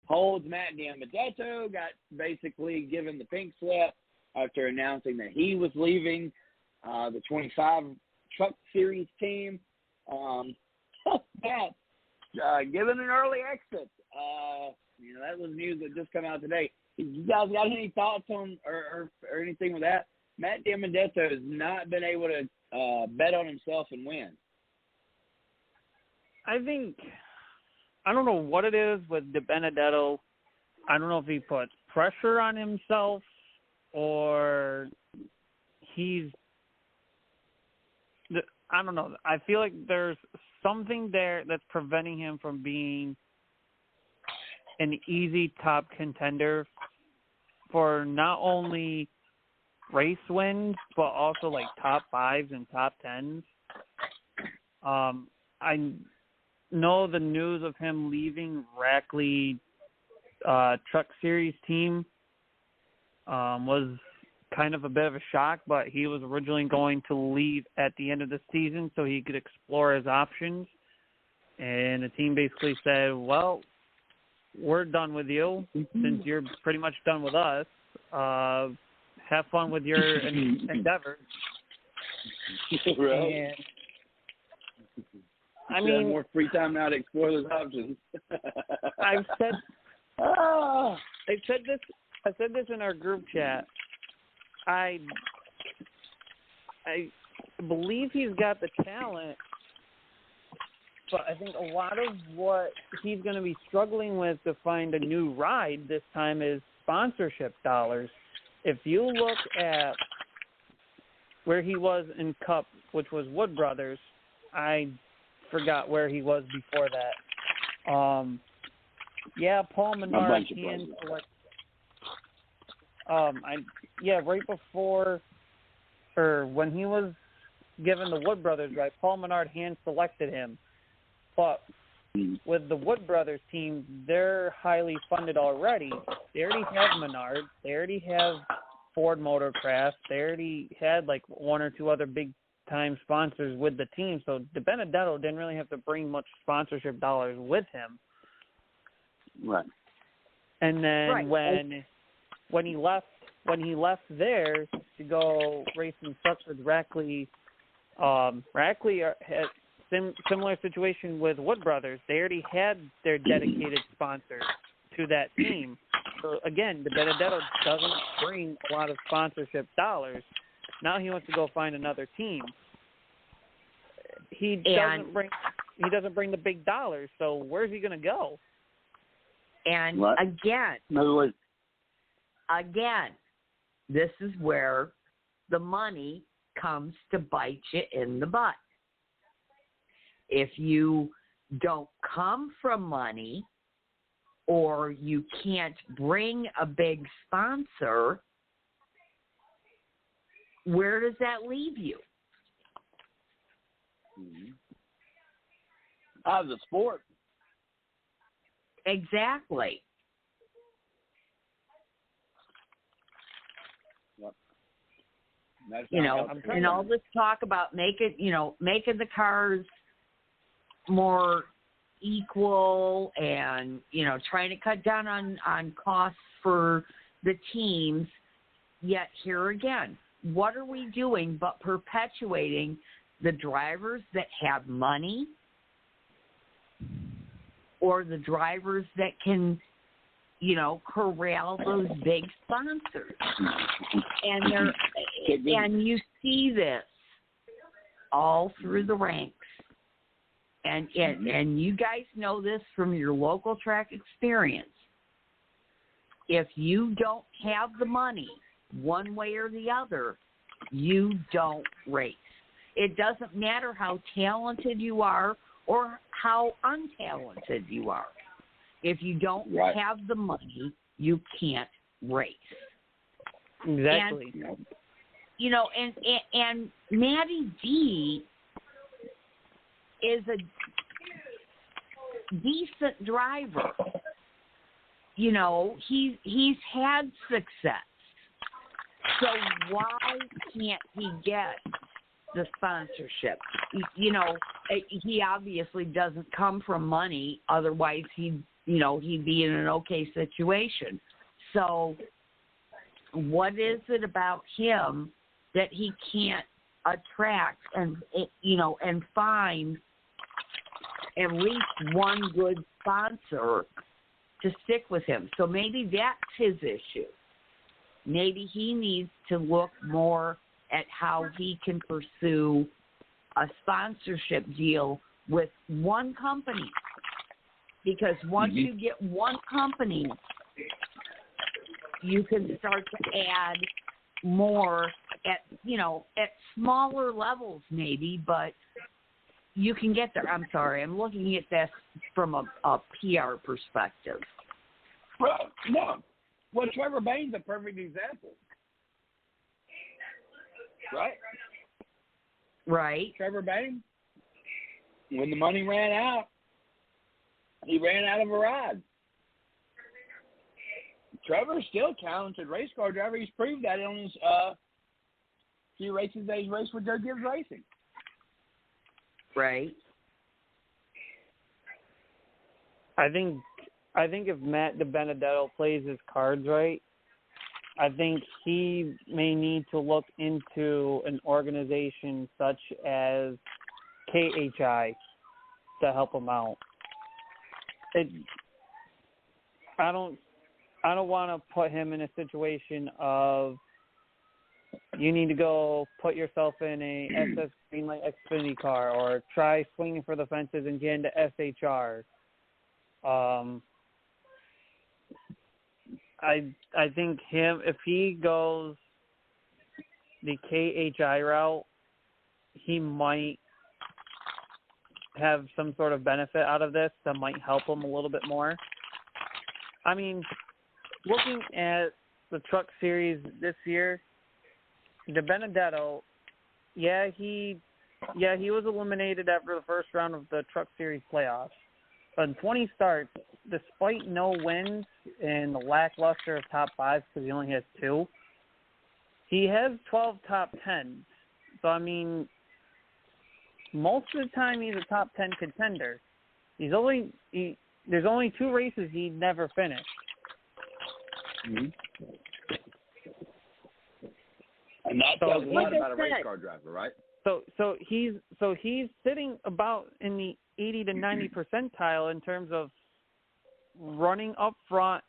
holds. Matt DiBenedetto got basically given the pink slip after announcing that he was leaving the 25 Truck Series team. Matt, given an early exit. That was news that just come out today. You guys got any thoughts on or anything with that? Matt DiBenedetto has not been able to bet on himself and win. I don't know what it is with DiBenedetto. I don't know if he puts pressure on himself or I don't know. I feel like there's something there that's preventing him from being an easy top contender for not only race wins, but also like top 5s and top 10s. I know the news of him leaving Rackley Truck Series team was kind of a bit of a shock, but he was originally going to leave at the end of the season so he could explore his options. And the team basically said, well, we're done with you since you're pretty much done with us. Have fun with your endeavors. Right. And, more free time now to explore those options. I said this in our group chat. I believe he's got the talent, but I think a lot of what he's going to be struggling with to find a new ride this time is sponsorship dollars. If you look at where he was in Cup, which was Wood Brothers, I forgot where he was before that. Paul Menard right before, or when he was given the Wood Brothers right, Paul Menard hand selected him. But with the Wood Brothers team, they're highly funded already. They already have Menard. They already have Ford Motorcraft. They already had like one or two other big-time sponsors with the team. So DiBenedetto didn't really have to bring much sponsorship dollars with him. Right. And then when he left there to go race in trucks with Rackley, had similar situation with Wood Brothers. They already had their dedicated sponsors to that team. So again, DiBenedetto doesn't bring a lot of sponsorship dollars. Now he wants to go find another team. He doesn't bring the big dollars. So where's he going to go? And what? again, this is where the money comes to bite you in the butt. If you don't come from money or you can't bring a big sponsor, where does that leave you? Out of the sport. Exactly. And all this talk about making the cars more equal and, trying to cut down on costs for the teams. Yet here again, what are we doing but perpetuating the drivers that have money or the drivers that can, corral those big sponsors? And you see this all through the ranks. And you guys know this from your local track experience. If you don't have the money, one way or the other, you don't race. It doesn't matter how talented you are or how untalented you are. If you don't have the money, you can't race. Exactly. And Matty D is a decent driver. He's had success. So why can't he get the sponsorship? He obviously doesn't come from money. Otherwise, he'd he'd be in an okay situation. So what is it about him that he can't attract and find at least one good sponsor to stick with him? So maybe that's his issue. Maybe he needs to look more at how he can pursue a sponsorship deal with one company. Because once you get one company, you can start to add more at smaller levels maybe, but you can get there. I'm sorry, I'm looking at this from a PR perspective. Well, no. Well, Trevor Bain's a perfect example. Right? Right. Trevor Bain, when the money ran out, he ran out of a ride. Trevor's still a talented race car driver. He's proved that on his few races that he's raced with Joe Gibbs Racing. Right. I think if Matt DiBenedetto plays his cards right, I think he may need to look into an organization such as KHI to help him out. I don't want to put him in a situation of you need to go put yourself in a SS Greenlight Xfinity car or try swinging for the fences and get into SHR. I think if he goes the KHI route, he might have some sort of benefit out of this that might help him a little bit more. I mean, looking at the Truck Series this year, DiBenedetto, he was eliminated after the first round of the Truck Series playoffs. But in 20 starts, despite no wins and the lackluster of top fives because he only has 2, he has 12 top 10s. So, I mean, most of the time he's a top 10 contender. There's only 2 races he never finished. Mm-hmm. And that tells a lot about a race car driver, right? So he's sitting about in the 80 to 90 percentile in terms of running up front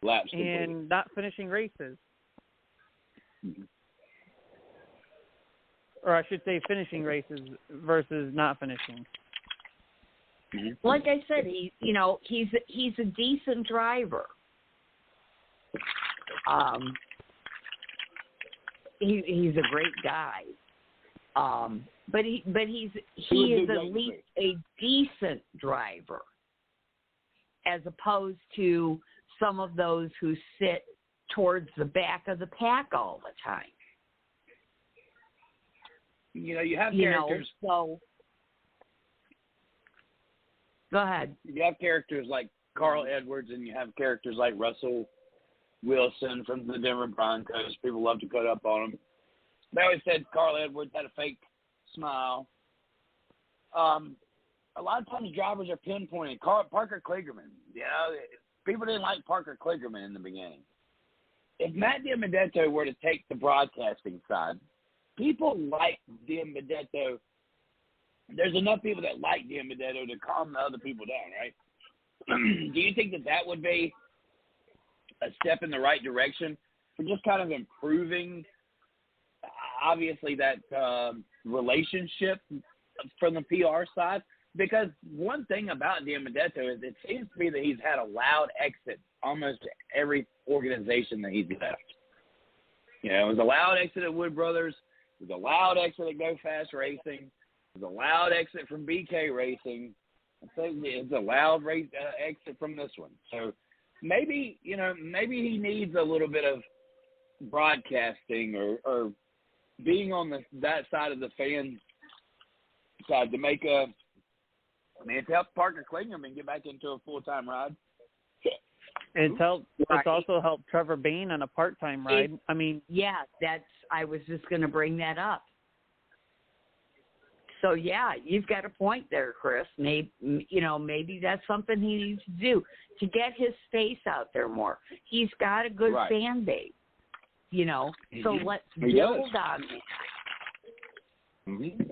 laps and not finishing races. Mm-hmm. Or I should say finishing races versus not finishing. Mm-hmm. Like I said, he's a decent driver. He's a great guy. But he is at least a decent driver, as opposed to some of those who sit towards the back of the pack all the time. You have characters. So go ahead. You have characters like Carl Edwards, and you have characters like Russell Wilson from the Denver Broncos. People love to cut up on him. They always said Carl Edwards had a fake smile. A lot of times drivers are pinpointing. Parker Kligerman, people didn't like Parker Kligerman in the beginning. If Matt DiBenedetto were to take the broadcasting side, people like DiBenedetto. There's enough people that like DiBenedetto to calm the other people down, right? Do you think that would be a step in the right direction for just kind of improving, obviously, that relationship from the PR side? Because one thing about DiBenedetto is it seems to be that he's had a loud exit almost every organization that he's left. It was a loud exit at Wood Brothers. It was a loud exit at Go Fast Racing. It was a loud exit from BK Racing. It's a loud exit from this one. So maybe he needs a little bit of broadcasting or being on that side of the fan side to make to help Parker Kligerman get back into a full-time ride. It's also helped Trevor Bain on a part-time ride. I was just going to bring that up. So yeah, you've got a point there, Chris. Maybe that's something he needs to do to get his face out there more. He's got a good fan base, So let's build on that. Mm-hmm.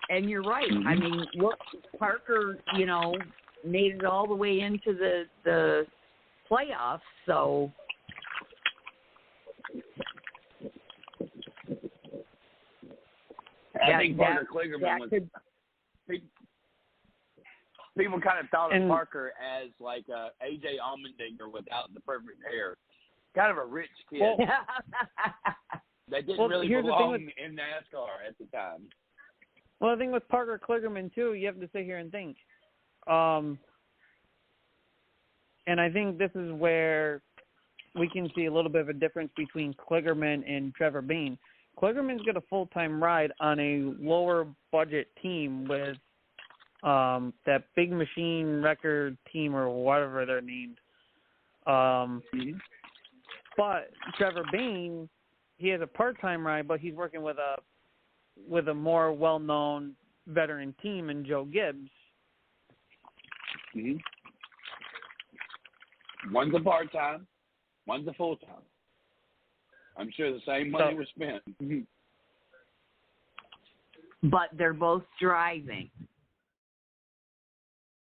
And you're right. Mm-hmm. I mean, look, Parker, made it all the way into the playoffs. So. I think Parker Kligerman was. People kind of thought of Parker as like A.J. Allmendinger without the perfect hair. Kind of a rich kid. Well, that didn't really belong in NASCAR at the time. Well, the thing with Parker Kligerman, too, you have to sit here and think. And I think this is where we can see a little bit of a difference between Kligerman and Trevor Bayne. Kligerman's got a full-time ride on a lower-budget team with that Big Machine Record team or whatever they're named. But Trevor Bayne, he has a part-time ride, but he's working with a more well-known veteran team in Joe Gibbs. Mm-hmm. One's a part-time, one's a full-time. I'm sure the same money was spent. But they're both driving.